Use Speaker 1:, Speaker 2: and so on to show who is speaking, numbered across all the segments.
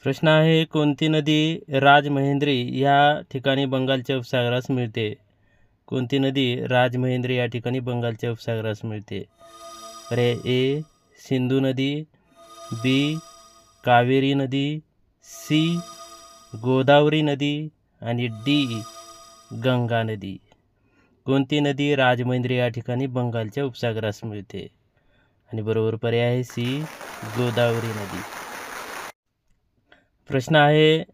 Speaker 1: प्रश्न आहे, कोणती नदी राजमहेंद्री या ठिकाणी बंगालच्या उपसागरास मिळते? कोणती नदी राजमहेंद्री या ठिकाणी बंगालच्या उपसागरास मिळते? पर्याय ए सिंधू नदी, बी कावेरी नदी, सी गोदावरी नदी आणि डी गंगा नदी. कोणती नदी राजमहेंद्री या ठिकाणी बंगालच्या उपसागरास मिळते? आणि बरोबर पर्याय आहे सी गोदावरी नदी. प्रश्न आहे,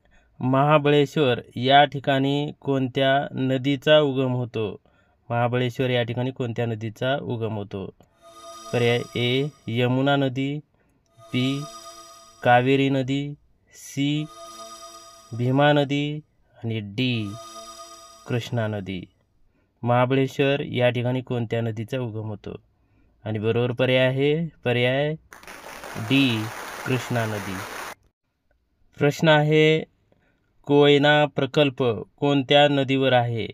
Speaker 1: महाबळेश्वर या ठिकाणी कोणत्या नदीचा उगम होतो? महाबळेश्वर या ठिकाणी कोणत्या नदीचा उगम होतो? पर्याय ए यमुना नदी, बी कावेरी नदी, सी भीमा नदी आणि डी कृष्णा नदी. महाबळेश्वर या ठिकाणी कोणत्या नदीचा उगम होतो? आणि बरोबर पर्याय आहे पर्याय डी कृष्णा नदी. प्रश्न आहे, कोयना प्रकल्प कोणत्या नदीवर आहे?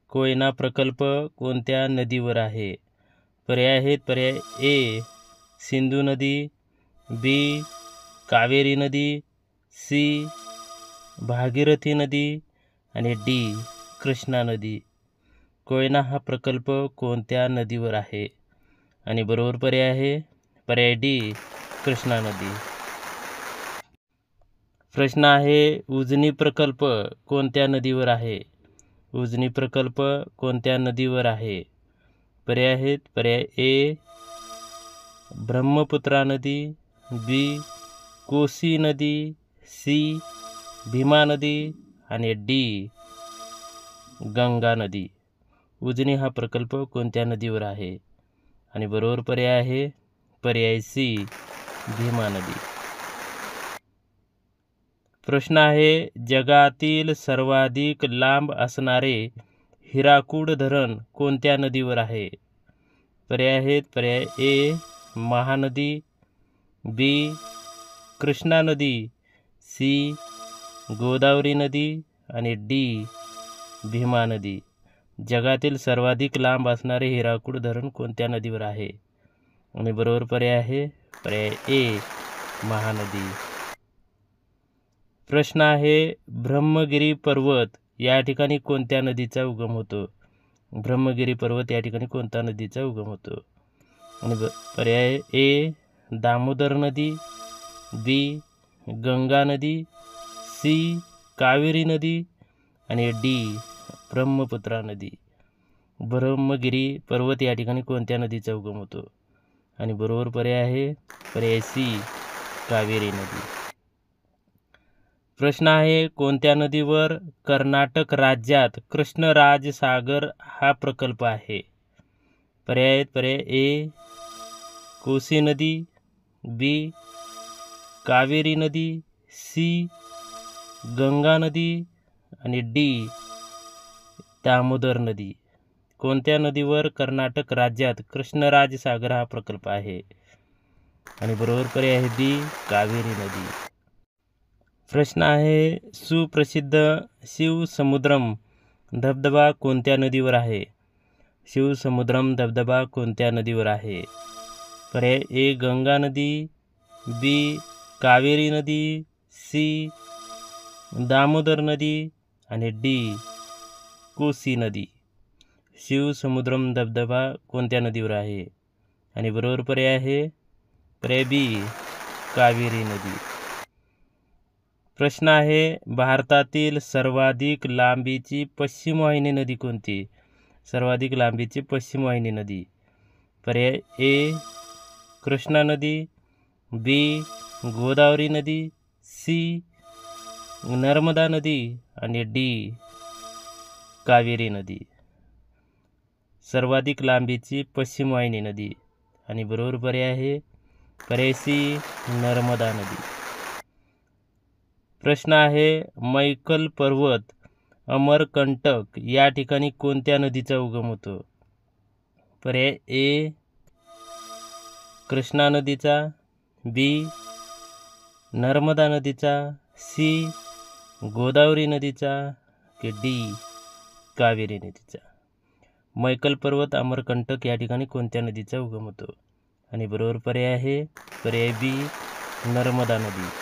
Speaker 1: कोयना प्रकल्प कोणत्या नदीवर आहे? पर्याय आहेत पर्याय ए सिंधू नदी, बी कावेरी नदी, सी भागीरथी नदी आणि डी कृष्णा नदी. कोयना हा प्रकल्प कोणत्या नदीवर आहे? आणि बरोबर पर्याय आहे पर्याय डी कृष्णा नदी. प्रश्न आहे, उजनी प्रकल्प कोणत्या नदीवर आहे? उजनी प्रकल्प कोणत्या नदीवर आहे? पर्याय आहेत पर्याय ए ब्रह्मपुत्रा नदी, बी कोसी नदी, सी भीमा नदी आणि डी गंगा नदी. उजनी हा प्रकल्प कोणत्या नदीवर आहे? आणि बरोबर पर्याय आहे पर्याय सी भीमा नदी. प्रश्न आहे, जगातील सर्वाधिक लांब असणारे हिराकूड धरण कोणत्या नदीवर आहे? पर्याय आहेत पर्याय ए महानदी, बी कृष्णा नदी, सी गोदावरी नदी आणि डी भीमा नदी. जगातील सर्वाधिक लांब असणारे हिराकूड धरण कोणत्या नदीवर आहे? आणि बरोबर पर्याय आहे पर्याय ए महानदी. प्रश्न आहे, ब्रह्मगिरी पर्वत या ठिकाणी कोणत्या नदीचा उगम होतो? ब्रह्मगिरी पर्वत या ठिकाणी कोणत्या नदीचा उगम होतो? आणि पर्याय ए दामोदर नदी, बी गंगा नदी, सी कावेरी नदी आणि डी ब्रह्मपुत्रा नदी. ब्रह्मगिरी पर्वत या ठिकाणी कोणत्या नदीचा उगम होतो? आणि बरोबर पर्याय आहे पर्याय सी कावेरी नदी. प्रश्न आहे, कोणत्या नदीवर कर्नाटक राज्यात कृष्णराज सागर हा प्रकल्प आहे? पर्याय आहेत पर्याय ए कोसी नदी, बी कावेरी नदी, सी गंगा नदी आणि डी दामोदर नदी. कोणत्या नदीवर कर्नाटक राज्यात कृष्णराज सागर हा प्रकल्प आहे? आणि बरोबर पर्याय आहे बी कावेरी नदी. प्रश्न आहे, सुप्रसिद्ध शिवसमुद्रम धबधबा कोणत्या नदीवर आहे? शिवसमुद्रम धबधबा कोणत्या नदीवर आहे? पर्याय ए गंगा नदी, बी कावेरी नदी, सी दामोदर नदी आणि डी कोसी नदी. शिवसमुद्रम धबधबा कोणत्या नदीवर आहे? आणि बरोबर पर्याय आहे पर्याय बी कावेरी नदी. प्रश्न आहे, भारतातील सर्वाधिक लांबीची पश्चिम वाहिनी नदी कोणती? सर्वाधिक लांबीची पश्चिम वाहिनी नदी. पर्याय ए कृष्णा नदी, बी गोदावरी नदी, सी नर्मदा नदी आणि डी कावेरी नदी. सर्वाधिक लांबीची पश्चिम वाहिनी नदी. आणि बरोबर पर्याय आहे पर्याय सी नर्मदा नदी. प्रश्न आहे, मैकल पर्वत अमरकंटक या ठिकाणी कोणत्या नदीचा उगम होतो? पर्याय ए कृष्णा नदीचा, बी नर्मदा नदीचा, सी गोदावरी नदीचा की डी कावेरी नदीचा. मैकल पर्वत अमरकंटक या ठिकाणी कोणत्या नदीचा उगम होतो? आणि बरोबर पर्याय आहे पर्याय बी नर्मदा नदी.